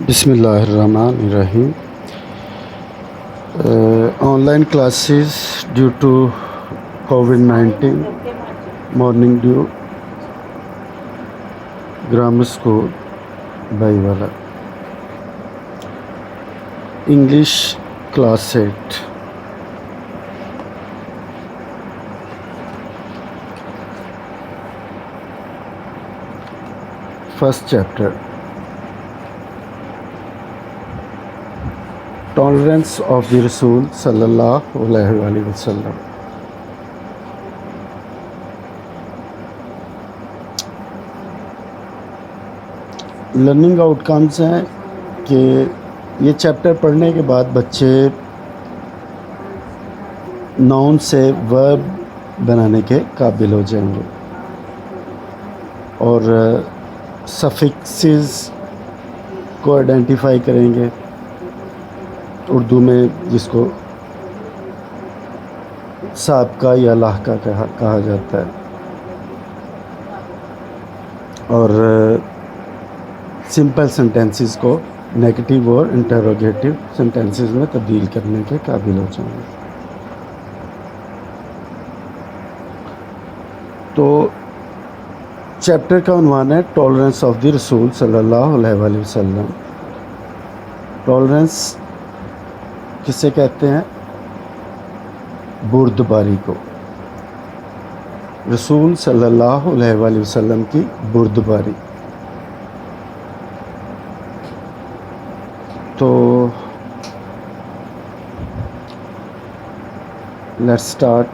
بسم اللہ الرحمن الرحیم. On line classes due to COVID-19, morning due, grammar school, Baiwala. English class 8. First chapter. Tolerance of the Rasul sallallahu alaihi wasallam. Learning out comes ہیں کہ یہ chapter پڑھنے کے بعد بچے ناؤن سے ورب بنانے کے قابل ہو جائیں گے اور سفکسز کو آئیڈینٹیفائی کریں گے، اردو میں جس کو سابقہ یا لاحقہ کہا جاتا ہے، اور سمپل سینٹینسز کو نیگیٹو اور انٹروگیٹو سینٹینسز میں تبدیل کرنے کے قابل ہو جائیں گے. تو چیپٹر کا عنوان ہے ٹالرنس آف دی رسول صلی اللہ علیہ وآلہ وسلم. ٹالرنس کسے کہتے ہیں؟ بردباری کو. رسول صلی اللہ علیہ وآلہ وسلم کی بردباری. تو let's start.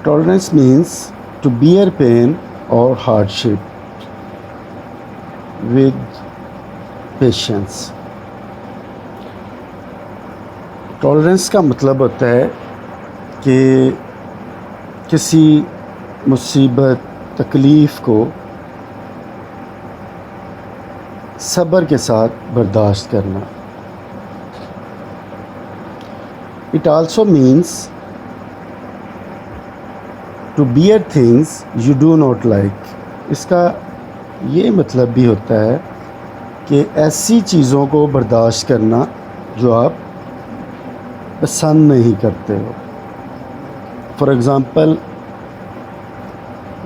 Tolerance means to bear pain اور hardship with patience. Tolerance کا مطلب ہوتا ہے کہ کسی مصیبت، تکلیف کو صبر کے ساتھ برداشت کرنا. It also means to bear things you do not like. اس کا یہ مطلب بھی ہوتا ہے کہ ایسی چیزوں کو برداشت کرنا جو آپ پسند نہیں کرتے ہو. For example,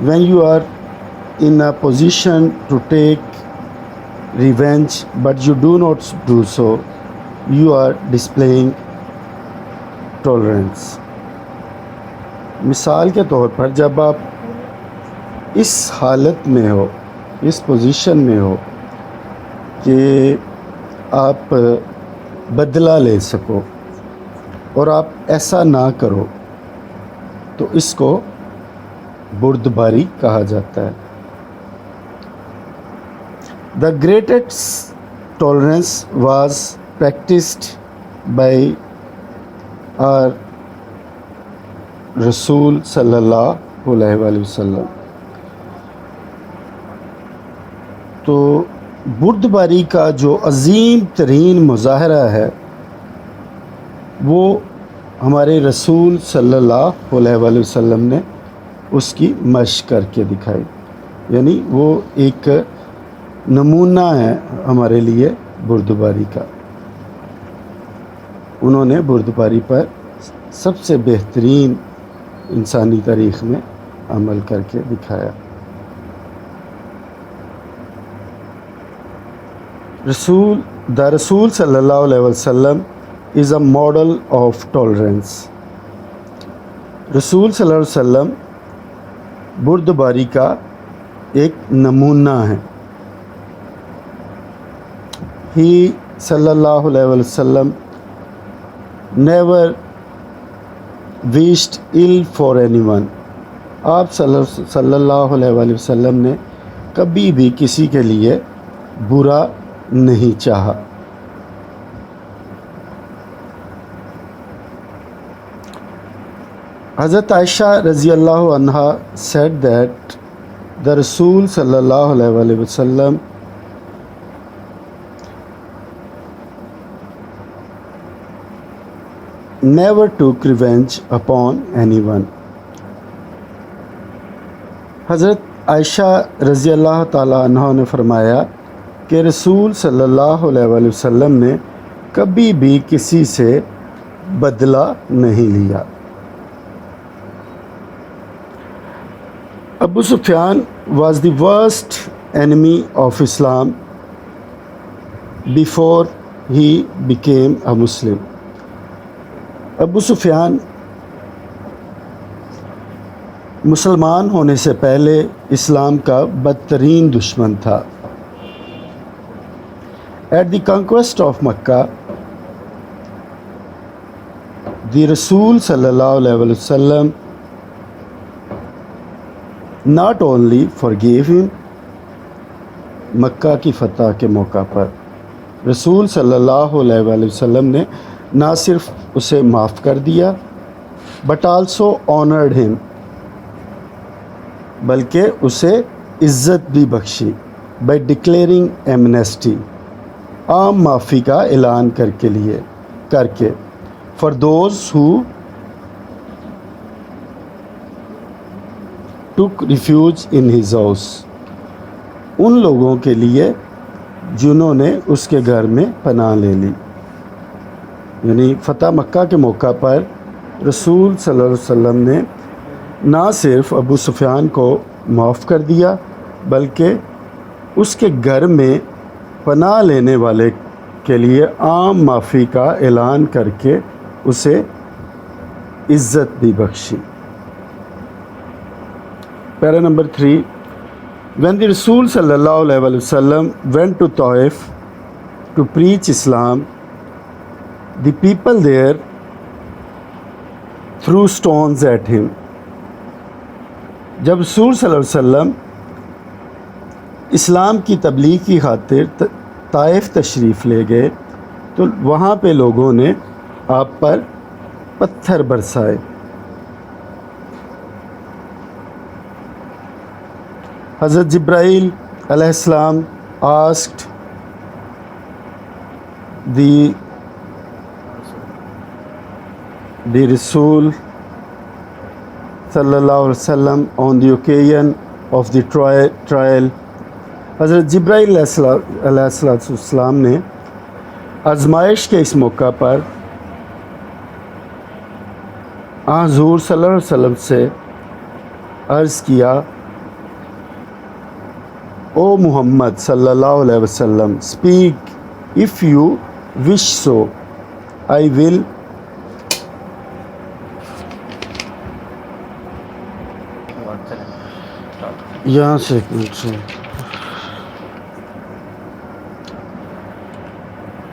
when you are in a position to take revenge but you do not do so, you are displaying tolerance. مثال کے طور پر جب آپ اس حالت میں ہو، اس پوزیشن میں ہو کہ آپ بدلہ لے سکو اور آپ ایسا نہ کرو، تو اس کو بردباری کہا جاتا ہے. The greatest tolerance was practiced by our رسول صلی اللہ علیہ وآلہ وسلم. تو بردباری کا جو عظیم ترین مظاہرہ ہے وہ ہمارے رسول صلی اللہ علیہ وآلہ وسلم نے اس کی مشق کر کے دکھائی. یعنی وہ ایک نمونہ ہے ہمارے لیے بردباری کا. انہوں نے بردباری پر سب سے بہترین انسانی تاریخ میں عمل کر کے دکھایا. دا رسول صلی اللہ علیہ وسلم از اے ماڈل آف ٹالرنس. رسول صلی اللہ علیہ وسلم بردباری کا ایک نمونہ ہے. He صلی اللہ علیہ وسلم never wished ill for anyone. آپ صلی اللہ علیہ وآلہ وسلم نے کبھی بھی کسی کے لیے برا نہیں چاہا. حضرت عائشہ رضی اللہ عنہا said that the رسول صلی اللہ علیہ وآلہ وسلم never took revenge upon anyone. حضرت عائشہ رضی اللہ تعالیٰ عنہ نے فرمایا کہ رسول صلی اللہ علیہ وآلہ وسلم نے کبھی بھی کسی سے بدلہ نہیں لیا۔ ابو سفیان was the worst enemy of Islam before he became a Muslim۔ ابو سفیان مسلمان ہونے سے پہلے اسلام کا بدترین دشمن تھا۔ At the conquest of Makkah, the Rasul sallallahu alaihi wasallam not only forgave him، مکہ کی فتح کے موقع پر رسول صلی اللہ علیہ وآلہ وسلم نے نہ صرف اسے معاف کر دیا but also honored him، بلکہ اسے عزت بھی بخشی by declaring amnesty، عام معافی کا اعلان کر کے for those who took refuge in his house، ان لوگوں کے لیے جنہوں نے اس کے گھر میں پناہ لے لی۔ یعنی فتح مکہ کے موقع پر رسول صلی اللہ علیہ وسلم نے نہ صرف ابو سفیان کو معاف کر دیا بلکہ اس کے گھر میں پناہ لینے والے کے لیے عام معافی کا اعلان کر کے اسے عزت بھی بخشی۔ پیرا number 3، when the Rasul sallallahu alaihi wasallam went to Taif to preach Islam, the people there threw stones at him۔ جب رسول صلی اللہ علیہ وسلم اسلام کی تبلیغ کی خاطر طائف تشریف لے گئے تو وہاں پہ لوگوں نے آپ پر پتھر برسائے۔ حضرت جبرائیل علیہ السلام asked the Rasul sallallahu alaihi wasallam on the occasion of the trial۔ حضرت جبرائیل علیہ السلام نے آزمائش کے اس موقع پر حضور صلی اللہ علیہ وسلم سے عرض کیا، او محمد صلی اللہ علیہ وسلم، speak if you wish so، I will یہاں سے ایک منٹ سے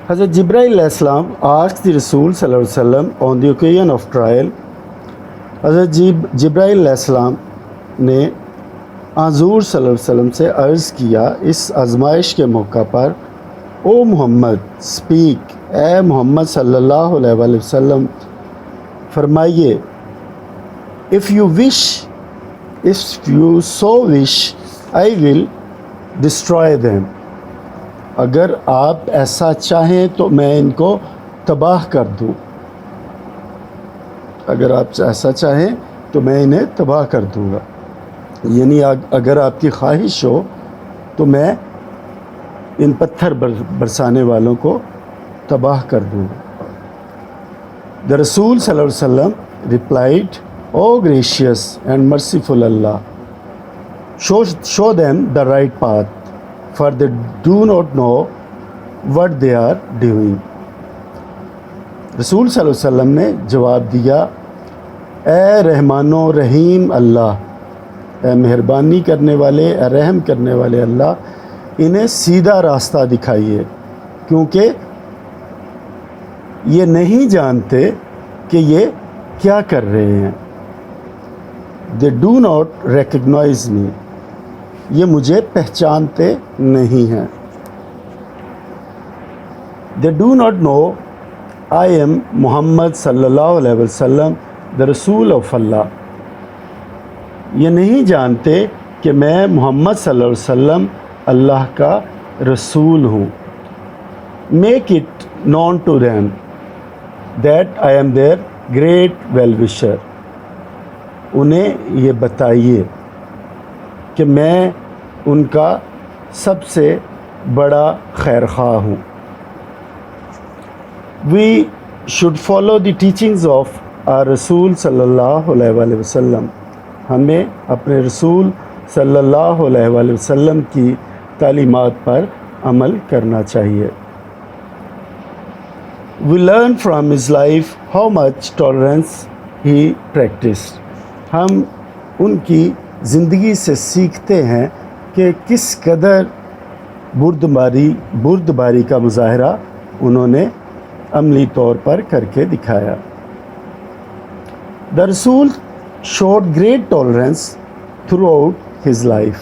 حضرت جبرائیل علیہ السلام asked the رسول صلی اللہ علیہ وسلم on the occasion of trial۔ حضرت جبرائیل علیہ السلام نے حضور صلی اللہ علیہ وسلم سے عرض کیا اس آزمائش کے موقع پر، او محمد speak، اے محمد صلی اللہ علیہ وآلہ وسلم فرمائیے، if you so wish I will destroy them، اگر آپ ایسا چاہیں تو میں ان کو تباہ کر دوں، اگر آپ ایسا چاہیں تو میں انہیں تباہ کر دوں گا، یعنی اگر آپ کی خواہش ہو تو میں ان پتھر برسانے والوں کو تباہ کر دوں گا۔ The Rasul صلی اللہ علیہ وسلم replied، O gracious and merciful Allah, show them the right path, for they do not know what they are doing۔ رسول صلی اللہ علیہ وسلم نے جواب دیا، اے رحمان و رحیم اللہ، اے مہربانی کرنے والے، اے رحم کرنے والے اللہ، انہیں سیدھا راستہ دکھائیے، کیونکہ یہ نہیں جانتے کہ یہ کیا کر رہے ہیں۔ They do not recognize me، یہ مجھے پہچانتے نہیں ہیں۔ They do not know I am محمد صلی اللہ علیہ وسلم the Rasul of Allah، یہ نہیں جانتے کہ میں محمد صلی اللہ علیہ وسلم اللہ کا رسول ہوں۔ Make it known to them that I am their great well-wisher، انہیں یہ بتائیے کہ میں ان کا سب سے بڑا خیر خواہ ہوں. We should follow the teachings of our رسول صلی اللہ علیہ وآلہ وسلم. ہمیں اپنے رسول صلی اللہ علیہ وآلہ وسلم کی تعلیمات پر عمل کرنا چاہیے. We learn from his life how much tolerance he practiced. ہم ان کی زندگی سے سیکھتے ہیں کہ کس قدر بردباری کا مظاہرہ انہوں نے عملی طور پر کر کے دکھایا. The رسول showed great tolerance throughout his life.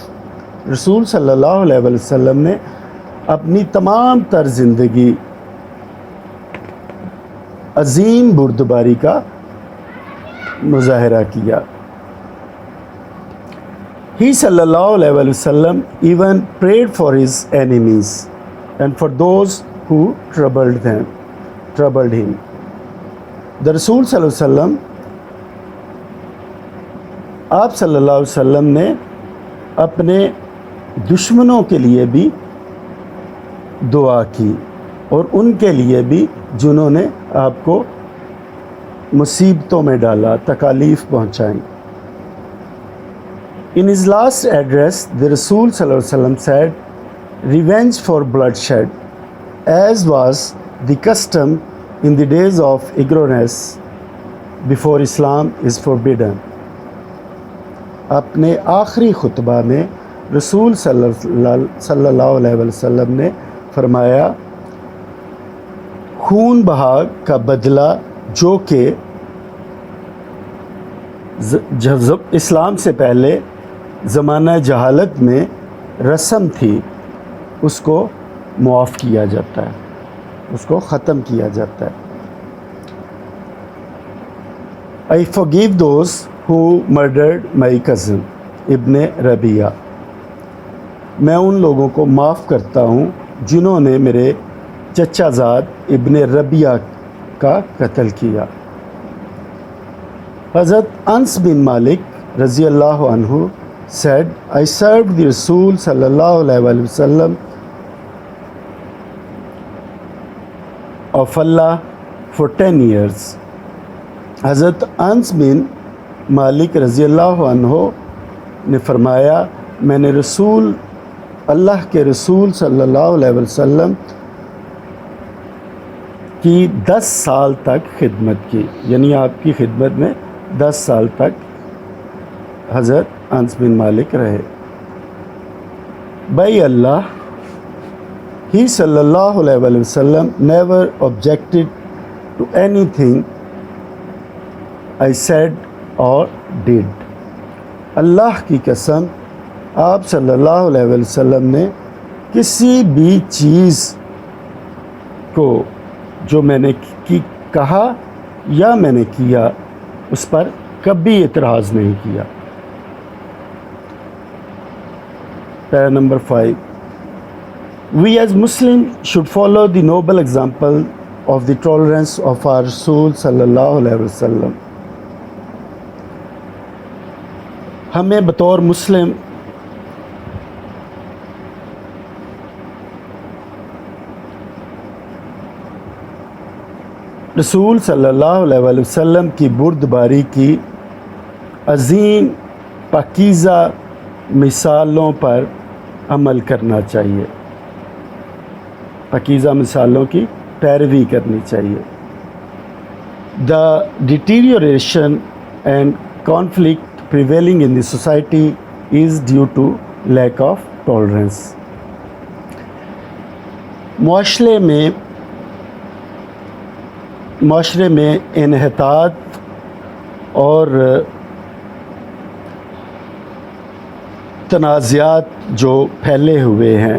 رسول صلی اللہ علیہ وسلم نے اپنی تمام تر زندگی عظیم بردباری کا مظاہرہ کیا. He صلی اللہ علیہ وسلم even prayed for his enemies and for those who troubled him. The رسول صلی اللہ علیہ وسلم آپ صلی اللہ علیہ وسلم نے اپنے دشمنوں کے لیے بھی دعا کی اور ان کے لیے بھی جنہوں نے آپ کو مصیبتوں میں ڈالا، تکالیف پہنچائیں. In his last address, the Rasul sallallahu alaihi wasallam said, "Revenge for bloodshed, as was the custom in the days of ignorance before Islam, is forbidden." اپنے آخری خطبہ میں رسول صلی اللہ علیہ وسلم نے فرمایا، خون بہا کا بدلہ جو کہ اسلام سے پہلے زمانہ جہالت میں رسم تھی، اس کو معاف کیا جاتا ہے، اس کو ختم کیا جاتا ہے. I forgive those who murdered my cousin ابن ربیعہ. میں ان لوگوں کو معاف کرتا ہوں جنہوں نے میرے چچا زاد ابن ربیعہ کا قتل کیا. حضرت انس بن مالک رضی اللہ عنہ said, I served the Rasul صلی اللہ علیہ وآلہ وسلم of Allah for 10 years. حضرت انس بن مالک رضی اللہ عنہ نے فرمایا، میں نے اللہ کے رسول صلی اللہ علیہ وسلم کی 10 سال تک خدمت کی، یعنی آپ کی خدمت میں 10 سال تک حضرت انس بن مالک رہے. بائی اللہ، ہی صلی اللہ علیہ وآلہ وسلم never objected to anything I said or did. اللہ کی قسم، آپ صلی اللہ علیہ وسلم نے کسی بھی چیز کو جو میں نے کہا یا میں نے کیا اس پر کبھی اعتراض نہیں کیا. پیرا number 5. We as Muslims should follow the noble example of the tolerance of our Rasul صلی اللہ علیہ وسلم. ہمیں بطور مسلم رسول صلی اللہ علیہ وآلہ وسلم کی بردباری کی عظیم پاکیزہ مثالوں پر عمل کرنا چاہیے، پاکیزہ مثالوں کی پیروی کرنی چاہیے. The deterioration and conflict prevailing in the society is due to lack of tolerance. معاشرے میں انحطاط اور تنازعات جو پھیلے ہوئے ہیں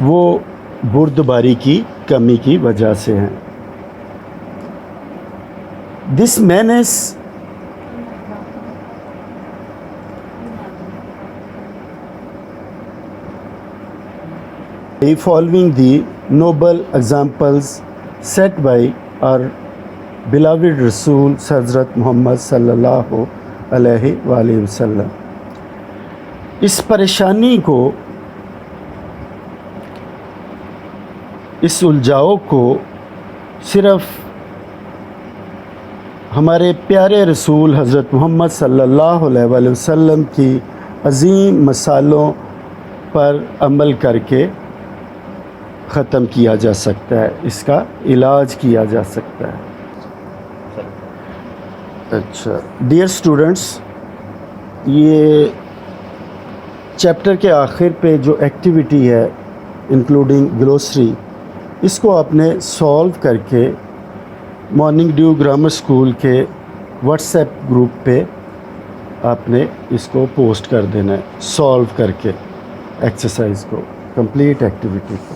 وہ بردباری کی کمی کی وجہ سے ہیں. This menace following the noble examples set by our beloved Rasul Hazrat Muhammad sallallahu alaihi wasallam. اس پریشانی کو، اس الجھاؤ کو صرف ہمارے پیارے رسول حضرت محمد صلی اللہ علیہ وآلہ وسلم کی عظیم مصالحوں پر عمل کر کے ختم کیا جا سکتا ہے، اس کا علاج کیا جا سکتا ہے۔ اچھا ڈیئر اسٹوڈنٹس، یہ چیپٹر کے آخر پہ جو ایکٹیویٹی ہے انکلوڈنگ گلوسری، اس کو آپ نے سولو کر کے مارننگ ڈیو گرامر اسکول کے واٹس ایپ گروپ پہ آپ نے اس کو پوسٹ کر دینا ہے، سولو کر کے ایکسرسائز کو، کمپلیٹ ایکٹیویٹی کو۔